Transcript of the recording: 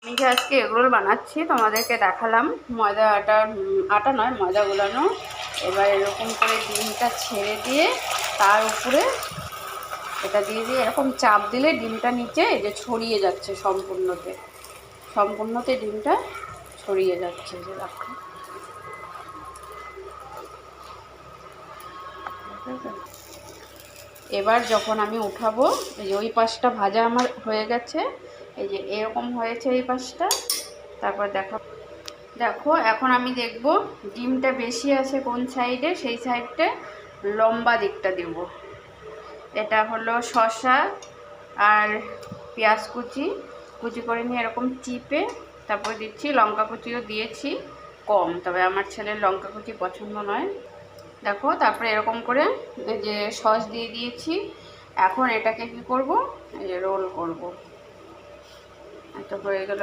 আমি যে আজকে এগরোল বানাচ্ছি তোমাদেরকে দেখালাম। আটা নয়, ময়দা গুলানো। এবার এরকম করে ডিমটা ছেড়ে দিয়ে তার উপরে এটা দিয়ে এরকম চাপ দিলে ডিমটা নিচে এই যে ছড়িয়ে যাচ্ছে সম্পূর্ণতে ডিমটা ছড়িয়ে যাচ্ছে। যে দেখো, এবার যখন আমি উঠাবো, এই যে ওই পাশটা ভাজা আমার হয়ে গেছে, এই যে এরকম হয়েছে এই পাশটা। তারপর দেখো এখন আমি দেখব ডিমটা বেশি আছে কোন সাইডে, সেই সাইডটা লম্বা দিকটা দেব। এটা হলো শসা আর পেঁয়াজ কুচি করে নিয়ে এরকম চিপে তারপর দিচ্ছি। লঙ্কা কুচিও দিয়েছি কম, তবে আমার ছেলের লঙ্কা কুচি পছন্দ নয়। দেখো, তারপরে এরকম করে এই যে সস দিয়ে দিয়েছি। এখন এটাকে কি করব, এই যে রোল করব। এটা হয়ে গেল।